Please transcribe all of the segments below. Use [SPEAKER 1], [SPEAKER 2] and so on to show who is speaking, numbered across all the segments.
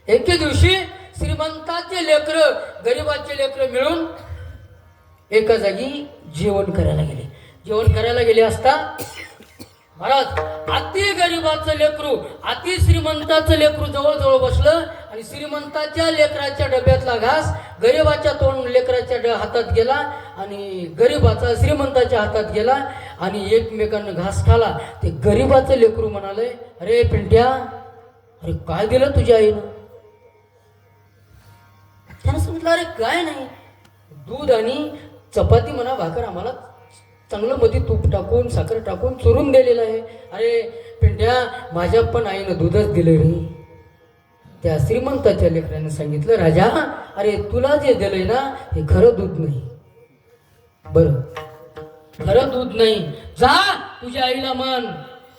[SPEAKER 1] एके दिवशी श्रीमंताचे लेकर गरिबाचे लेकर मिळून एका जागी जेवण करायला गेले असता महाराज अति गरिबाचं लेकरू अति श्रीमंताचं लेकरू जवळ बसलं आणि श्रीमंताच्या लेकराच्या डब्यातला घास गरिबाच्या लेकराच्या हातात गेला आणि गरिबाचा श्रीमंताच्या हातात गेला आणि एकमेकांना घास खाला. ते गरिबाचं लेकरू म्हणाले, अरे पिंट्या, अरे काय दिलं तुझ्या आईनं? त्यानं सांगितलं, अरे काय नाही, दूध आणि चपाती म्हणा भाकर आम्हाला चांगलं मध्ये तूप टाकून साखर टाकून चुरून दिलेलं आहे. अरे पिंट्या, माझ्या पण आईनं दूधच दिलं रे. त्या श्रीमंताच्या लेकराने सांगितलं, राजा, अरे तुला जे दिलंय ना हे खरं दूध नाही. बरं, खरं दूध नाही, जा तुझ्या आईला मान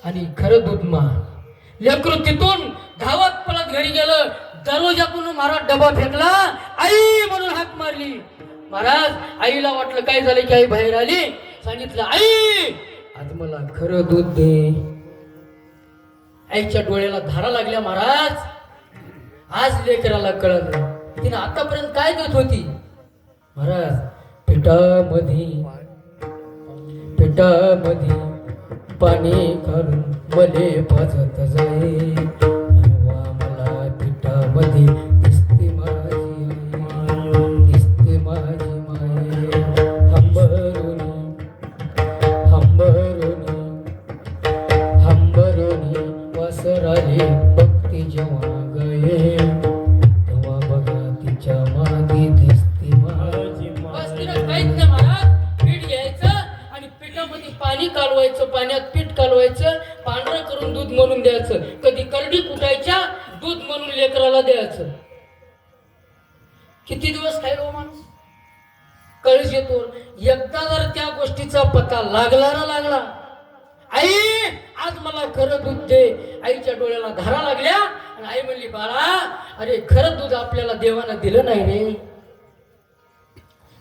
[SPEAKER 1] आणि खरं दूध मान. लेकरू तिथून धावत पळत घरी गेलं. दरवाजातून महाराज डबा फेकला, आई म्हणून हाक मारली. महाराज आईला वाटलं काय झालं की आई बाहेर आली. सांगितलं, आई आज मला खरं दूध दे. आईच्या डोळ्याला धारा लागल्या. महाराज आज लेकराला कळलं तिने आतापर्यंत काय देत होती. महाराज पिठामध्ये पाणी घालून मले पाजत जाई. मला पिठामध्ये दिसते माझी माये. हंबरोनी वासराले भक्ती जेव्हा गये तेव्हा बघा तिच्या मागे दिसते माझी माये. महाराज पीठ घ्यायचं आणि पिठामध्ये पाणी कालवायचं, पाण्यात पीठ कालवायचं, पांढरं करून दूध म्हणून द्यायचं. कधी करडी कुटायच्या दूध म्हणून लेकराला द्यायचं. किती दिवस खाईल हो माणूस? कळस येतो. एकदा जर त्या गोष्टीचा पत्ता लागला, आई आज मला खरं दूध दे. आईच्या डोळ्याला धारा लागल्या आणि आई म्हणली, बाळा, अरे खरं दूध आपल्याला देवानं दिलं नाही रे.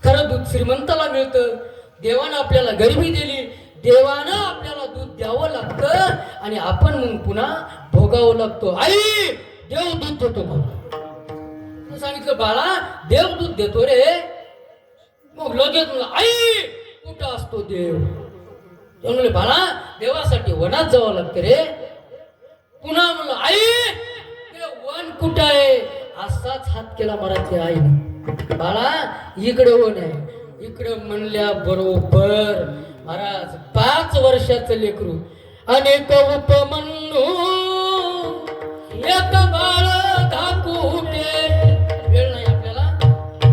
[SPEAKER 1] खरं दूध श्रीमंताला मिळतं, देवानं आपल्याला गरिबी दिली. देवानं आपल्याला दूध द्यावं लागतं आणि आपण मग पुन्हा भोगावं लागतो. आई देव दूध देतो म्हणून सांगितलं, बाळा देव दूध देतो रे. मग लगेच म्हणलं, आई कुठं असतो देव? म्हणले, बाळा देवासाठी वनात जावं लागतं रे. पुन्हा म्हणलं, आई ते वन कुठं आहे? असाच हात केला मराठी आईने. बाळा इकडे वन आहे. इकडे म्हणल्या बरोबर महाराज 5 वर्षाचं लेकरू अनेक उपमन्नू एक बाळ धाकुटे. वेळ नाही आपल्याला,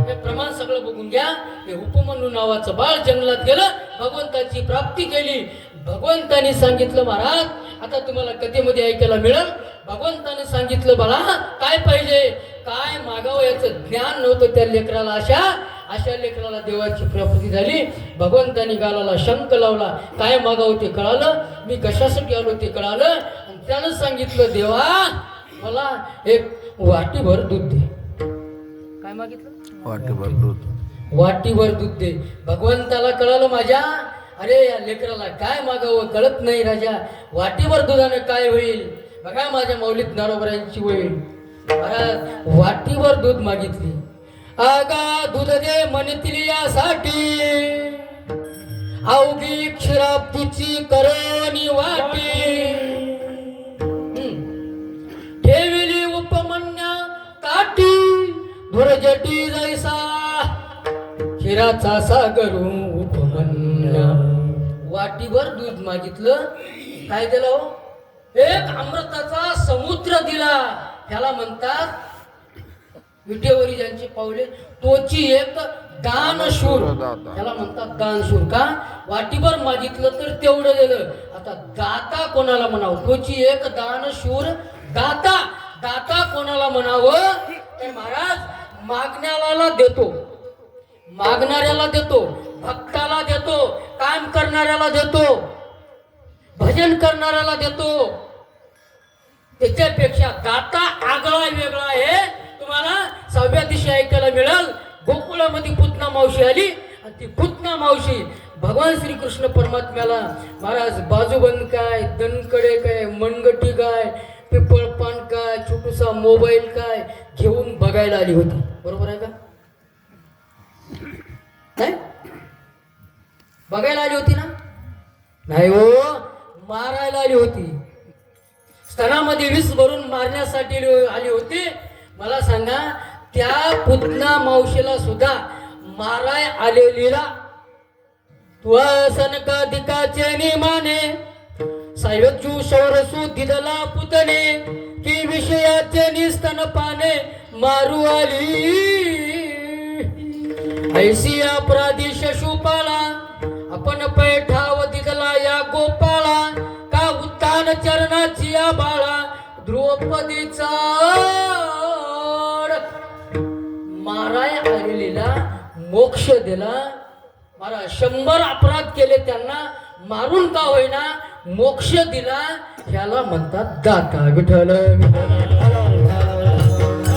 [SPEAKER 1] हे प्रमाण सगळं बघून घ्या. हे उपमन्नू नावाचं बाळ जंगलात गेलं, भगवंताची प्राप्ती केली. भगवंताने सांगितलं, महाराज आता तुम्हाला कथेमध्ये ऐकायला मिळेल. भगवंताने सांगितलं, बाळा काय पाहिजे, काय मागावं याचं ज्ञान नव्हतं त्या लेकराला. अशा लेकराला देवाची प्राप्ती झाली. भगवंतानी गालाला शंख लावला, काय मागावं ते कळालं, मी कशासाठी आलो ते कळालं. आणि त्यानं सांगितलं, देवा मला एक वाटीभर दूध दे. काय मागितलं? वाटीभर दूध दे. भगवंताला कळालं माझ्या, अरे या लेकराला काय मागावं कळत नाही. राजा वाटीभर दुधाने काय होईल? बघा माझ्या माऊलीत नारोबरांची होईल. वाटीभर दूध मागितली. आगा दूध दे म्हणतील यासाठी, अवघी क्षीराब्दीची करोनी वाटी. ठेविली उपमन्या काठी, धुरजटी जैसा क्षीराचा सागर उपमन्या. वाटीभर दूध मागितलं, काय दिलं हो? एक अमृताचा समुद्र दिला. त्याला म्हणतात विटेवरी ज्यांची पावले तोची एक दानशूर. त्याला म्हणतात दानशूर. का? वाटीभर मागितलं तर तेवढं दिलं. आता दाता कोणाला म्हणावं? तोची एक दानशूर दाता. दाता कोणाला म्हणावं? तर महाराज मागण्याला देतो, मागणाऱ्याला देतो, भक्ताला देतो, काम करणाऱ्याला देतो, भजन करणाऱ्याला देतो. त्याच्यापेक्षा दाता आगळा वेगळा आहे. तुम्हाला 6व्या दिवशी ऐकायला मिळेल. गोकुळामध्ये पुतना मावशी आली आणि ती पुतना मावशी भगवान श्रीकृष्ण परमात्म्याला, महाराज बाजूबंद काय, दणकडे काय, मनगटी काय, पिपळ पान काय, छोटू तुझा मोबाईल काय घेऊन बघायला आली होती, बरोबर आहे का? नाही बघायला आली होती ना? नाही हो, मारायला आली होती. स्तनामध्ये विष भरून मारण्यासाठी आली होती. मला सांगा, त्या पुतना मावशीला सुद्धा माराय आलेलीला सनकाधिकाचे निमाने सायजू शौरसू दिदला पुतणे की विषयाचे निस्तन पाने मारू आली. ऐसी अपराधी शशुपाला आपण पैठाव दिदला या गोपाळा का उत्तान चरणाची या बाळा द्रौपदीचा माराय आलेलीला मोक्ष दिला. मला 100 अपराध केले त्यांना मारून का होईना मोक्ष दिला. ह्याला म्हणतात दाता विठ्ठल विठ्ठल.